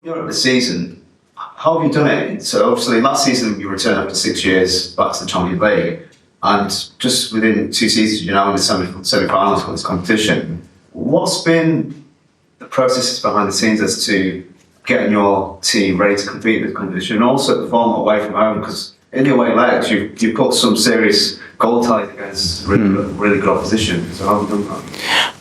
You're at the season. How have you done it? So obviously last season you returned after 6 years back to the Champions League, and just within 2 seasons you're now in the semi-finals for this competition. What's been the processes behind the scenes as to getting your team ready to compete in this competition and also perform away from home? Because in the away legs you've got some serious goal ties against really good opposition. So how have you done that?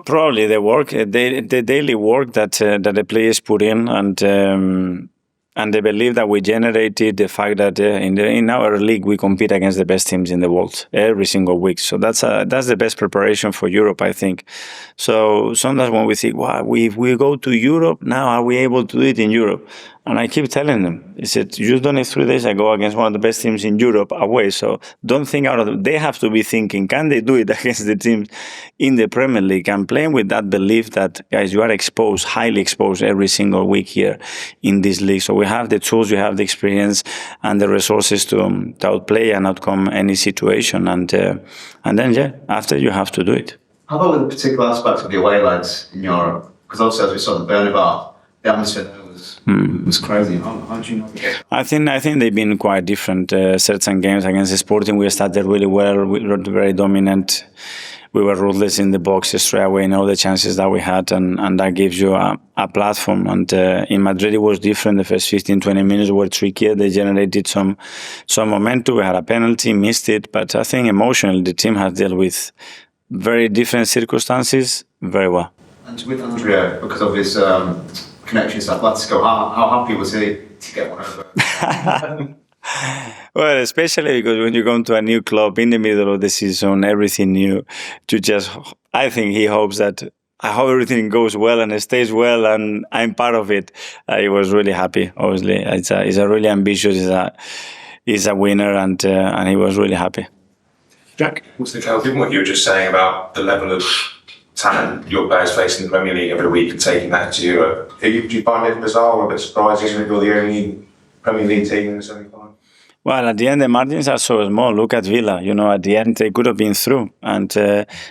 Probably the work, the daily work that the players put in, and they believe that we generated the fact that in our league we compete against the best teams in the world every single week. So that's the best preparation for Europe, I think. So sometimes when we think, wow, we go to Europe now, are we able to do it in Europe? And I keep telling them, I said, you've done it 3 days ago against one of the best teams in Europe away. So don't think out of it. They have to be thinking, can they do it against the teams in the Premier League? And playing with that belief that, guys, you are exposed, highly exposed every single week here in this league. So we have the tools, we have the experience and the resources to outplay and outcome any situation. And then, yeah, after you have to do it. How about with the particular aspects of the away legs in Europe? Because obviously, as we saw in Bernabeu, the atmosphere there was crazy. How did you navigate? I think they've been quite different. Certain games against the Sporting, we started really well. We were very dominant. We were ruthless in the box straight away in all the chances that we had, and that gives you a platform. And in Madrid, it was different. The first 15, 20 minutes were trickier. They generated some momentum. We had a penalty, missed it. But I think emotionally, the team has dealt with very different circumstances very well. And with Andrea, because of his connections to Atletico, how happy was he to get one over? Well, especially because when you go to a new club in the middle of the season, everything new, I think he hopes that I hope everything goes well and it stays well, and I'm part of it. He was really happy. Obviously, he's a really ambitious. He's a winner, and he was really happy. Jack, given what you were just saying about the level of talent your players face in the Premier League every week and taking that to Europe, do you find it bizarre or a bit surprising if you're the only Premier League team in the semi-final? Well, at the end, the margins are so small. Look at Villa. At the end, they could have been through. And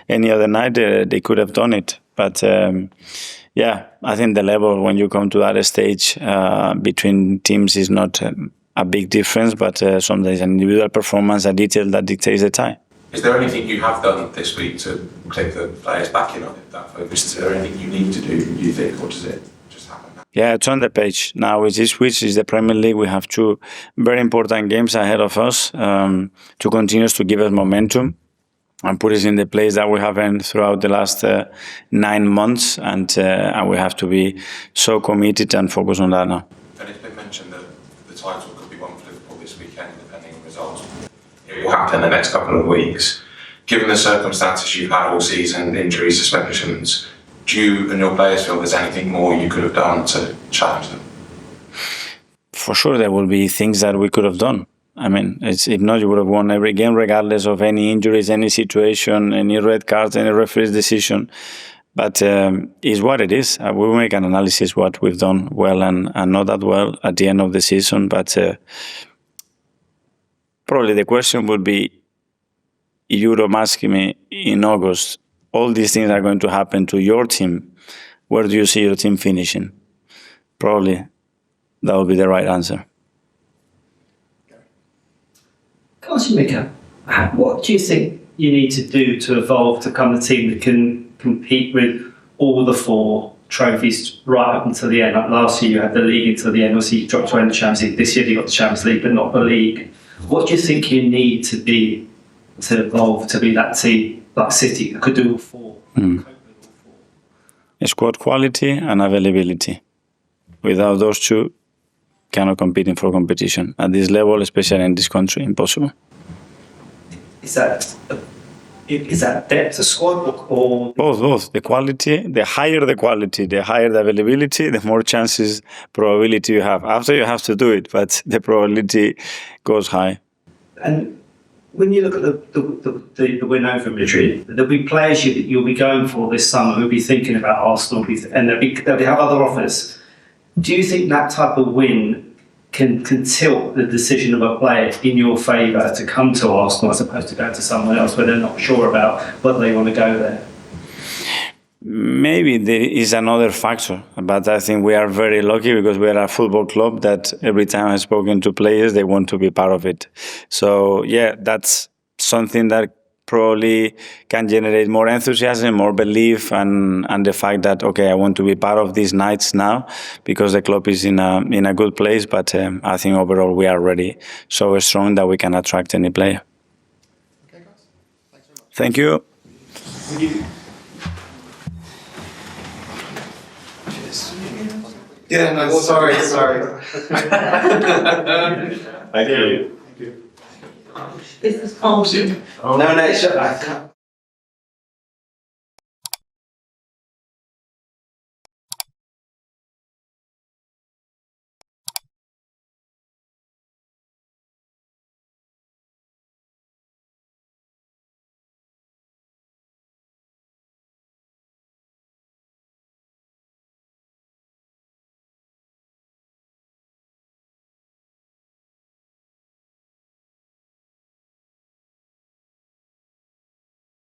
any other night, they could have done it. But, yeah, I think the level, when you come to that stage between teams, is not a big difference. But sometimes an individual performance, a detail that dictates the tie. Is there anything you have done this week to take the players back in on it, that focus? Is there anything you need to do, you think, or does it just happen now? Yeah, it's on the page. Now, with this week is the Premier League. We have 2 very important games ahead of us to continue to give us momentum and put us in the place that we have been throughout the last 9 months. And we have to be so committed and focused on that now. And it's been mentioned that the title could be won for Liverpool this weekend, depending on results. It will happen in the next couple of weeks. Given the circumstances you've had all season, injuries, suspensions, do you and your players feel there's anything more you could have done to challenge them? For sure, there will be things that we could have done. I mean, if not, you would have won every game, regardless of any injuries, any situation, any red cards, any referee's decision. But it's what it is. We will make an analysis what we've done well and not that well at the end of the season. But probably the question would be, if you would have asked me in August, all these things are going to happen to your team, where do you see your team finishing? Probably that would be the right answer. Can I ask you, Mikel, what do you think you need to do to evolve to become a team that can compete with all the 4 trophies right up until the end? Like last year you had the league until the end, obviously you dropped to win the Champions League. This year you got the Champions League, but not the league. What do you think you need to evolve to be that team like City that could do all 4? Squad quality and availability. Without those 2, cannot compete in for competition. At this level, especially in this country, impossible. Is that depth of squad or? Both. The quality, the higher the quality, the higher the availability, the more probability you have. After you have to do it, but the probability goes high. And when you look at the win over Madrid, there'll be players you'll be going for this summer who'll be thinking about Arsenal, and they'll have other offers. Do you think that type of win can tilt the decision of a player in your favour to come to Arsenal as opposed to go to someone else where they're not sure about whether they want to go there? Maybe there is another factor, but I think we are very lucky because we are a football club that every time I've spoken to players, they want to be part of it. So yeah, that's something that probably can generate more enthusiasm, more belief, and the fact that, okay, I want to be part of these nights now because the club is in a good place. But I think overall we are already so strong that we can attract any player. Okay, guys. Thanks very much. Thank you. Yeah, no, sorry. Thank you. Is this Carlton? No, it's